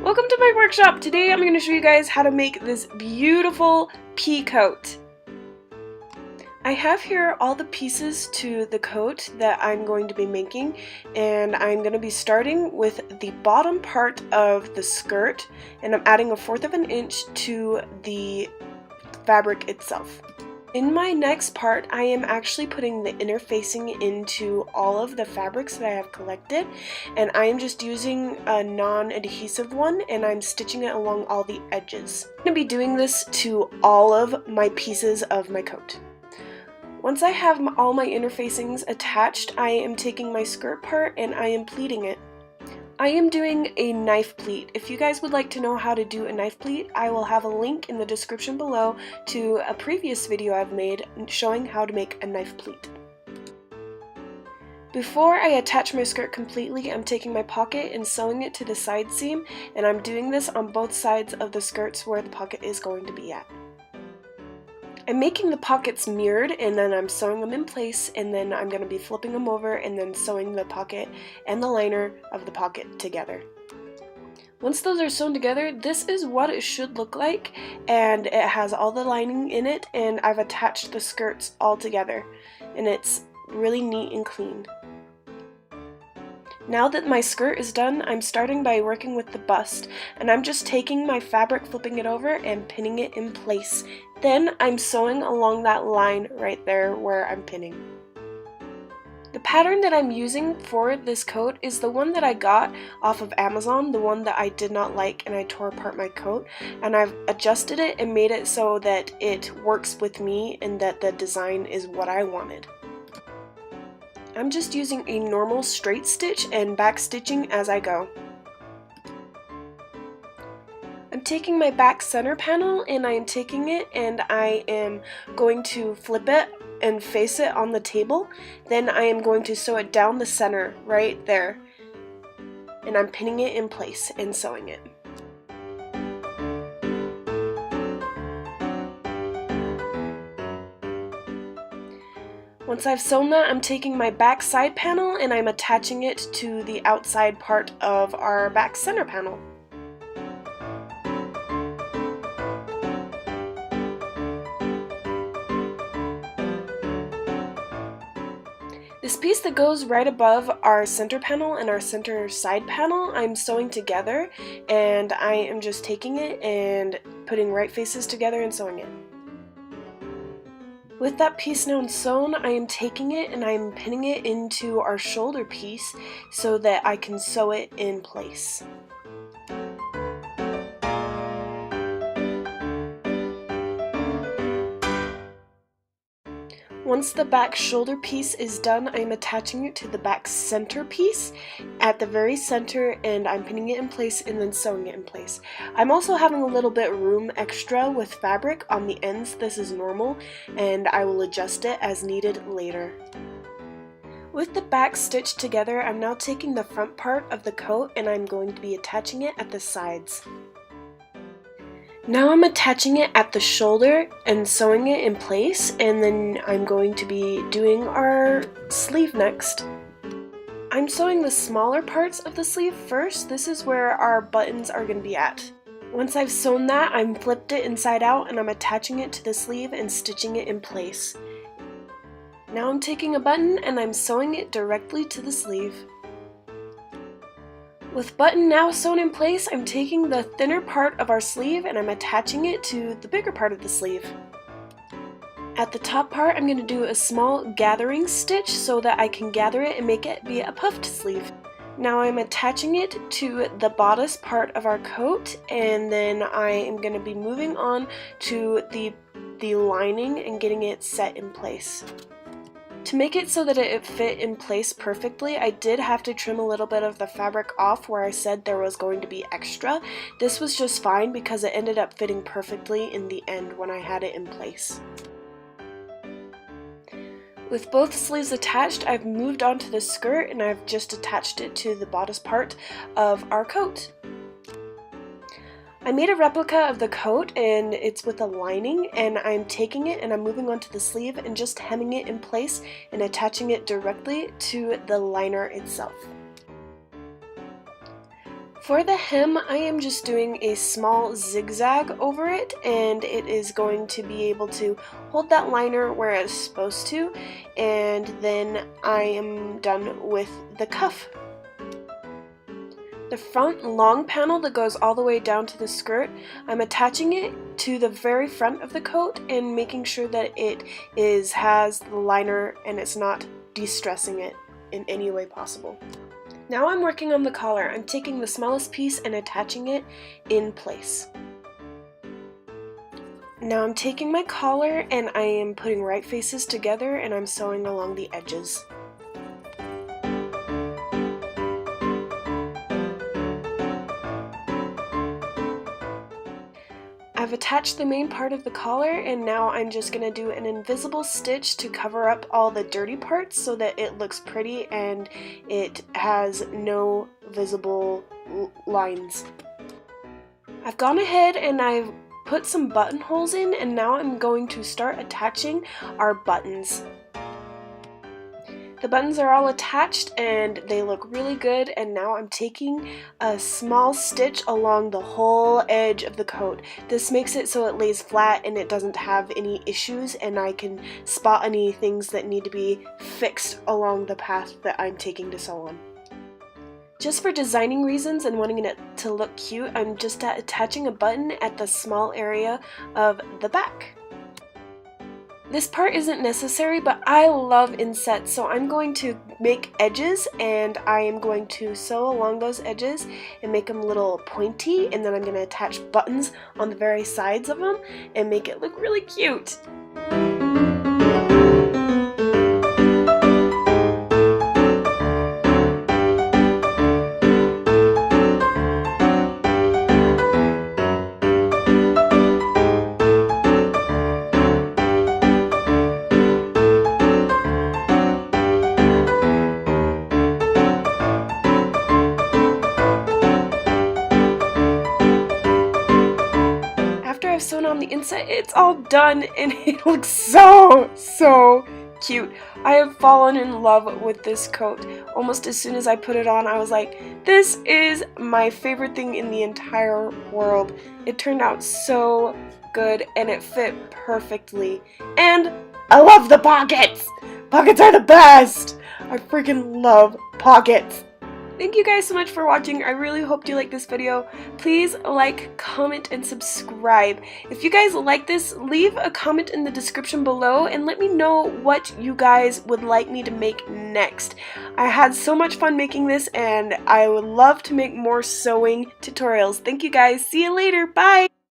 Welcome to my workshop! Today I'm going to show you guys how to make this beautiful pea coat. I have here all the pieces to the coat that I'm going to be making, and I'm going to be starting with the bottom part of the skirt, and I'm adding 1/4 of an inch to the fabric itself. In my next part, I am actually putting the inner facing into all of the fabrics that I have collected, and I am just using a non-adhesive one, and I'm stitching it along all the edges. I'm going to be doing this to all of my pieces of my coat. Once I have all my inner facings attached, I am taking my skirt part and I am pleating it. I am doing a knife pleat. If you guys would like to know how to do a knife pleat, I will have a link in the description below to a previous video I've made showing how to make a knife pleat. Before I attach my skirt completely, I'm taking my pocket and sewing it to the side seam, and I'm doing this on both sides of the skirts where the pocket is going to be at. I'm making the pockets mirrored, and then I'm sewing them in place, and then I'm going to be flipping them over and then sewing the pocket and the liner of the pocket together. Once those are sewn together, this is what it should look like, and it has all the lining in it, and I've attached the skirts all together, and it's really neat and clean. Now that my skirt is done, I'm starting by working with the bust, and I'm just taking my fabric, flipping it over, and pinning it in place. Then I'm sewing along that line right there where I'm pinning. The pattern that I'm using for this coat is the one that I got off of Amazon, the one that I did not like and I tore apart my coat, and I've adjusted it and made it so that it works with me and that the design is what I wanted. I'm just using a normal straight stitch and back stitching as I go. I'm taking my back center panel and I am taking it and I am going to flip it and face it on the table. Then I am going to sew it down the center right there, and I'm pinning it in place and sewing it. Once I've sewn that, I'm taking my back side panel and I'm attaching it to the outside part of our back center panel. This piece that goes right above our center panel and our center side panel, I'm sewing together, and I am just taking it and putting right faces together and sewing it. With that piece now sewn, I am taking it and I'm pinning it into our shoulder piece so that I can sew it in place. Once the back shoulder piece is done, I'm attaching it to the back center piece at the very center, and I'm pinning it in place and then sewing it in place. I'm also having a little bit room extra with fabric on the ends. This is normal, and I will adjust it as needed later. With the back stitched together, I'm now taking the front part of the coat and I'm going to be attaching it at the sides. Now I'm attaching it at the shoulder and sewing it in place, and then I'm going to be doing our sleeve next. I'm sewing the smaller parts of the sleeve first. This is where our buttons are going to be at. Once I've sewn that, I'm flipped it inside out and I'm attaching it to the sleeve and stitching it in place. Now I'm taking a button and I'm sewing it directly to the sleeve. With button now sewn in place, I'm taking the thinner part of our sleeve and I'm attaching it to the bigger part of the sleeve. At the top part, I'm going to do a small gathering stitch so that I can gather it and make it be a puffed sleeve. Now I'm attaching it to the bodice part of our coat, and then I am going to be moving on to the lining and getting it set in place. To make it so that it fit in place perfectly, I did have to trim a little bit of the fabric off where I said there was going to be extra. This was just fine because it ended up fitting perfectly in the end when I had it in place. With both sleeves attached, I've moved on to the skirt and I've just attached it to the bodice part of our coat. I made a replica of the coat and it's with a lining, and I'm taking it and I'm moving onto the sleeve and just hemming it in place and attaching it directly to the liner itself. For the hem, I am just doing a small zigzag over it, and it is going to be able to hold that liner where it's supposed to, and then I am done with the cuff. The front long panel that goes all the way down to the skirt, I'm attaching it to the very front of the coat and making sure that it has the liner and it's not de-stressing it in any way possible. Now I'm working on the collar. I'm taking the smallest piece and attaching it in place. Now I'm taking my collar and I am putting right faces together and I'm sewing along the edges. I've attached the main part of the collar and now I'm just going to do an invisible stitch to cover up all the dirty parts so that it looks pretty and it has no visible lines. I've gone ahead and I've put some buttonholes in and now I'm going to start attaching our buttons. The buttons are all attached and they look really good, and now I'm taking a small stitch along the whole edge of the coat. This makes it so it lays flat and it doesn't have any issues, and I can spot any things that need to be fixed along the path that I'm taking to sew on. Just for designing reasons and wanting it to look cute, I'm just attaching a button at the small area of the back. This part isn't necessary, but I love insets, so I'm going to make edges and I am going to sew along those edges and make them a little pointy, and then I'm going to attach buttons on the very sides of them and make it look really cute. I've sewn on the inside, it's all done and it looks so cute. I have fallen in love with this coat. Almost as soon as I put it on, I was like, this is my favorite thing in the entire world. It turned out so good and it fit perfectly. And I love the pockets! Pockets are the best! I freaking love pockets! Thank you guys so much for watching. I really hope you like this video. Please like, comment, and subscribe. If you guys like this, leave a comment in the description below and let me know what you guys would like me to make next. I had so much fun making this and I would love to make more sewing tutorials. Thank you guys. See you later. Bye!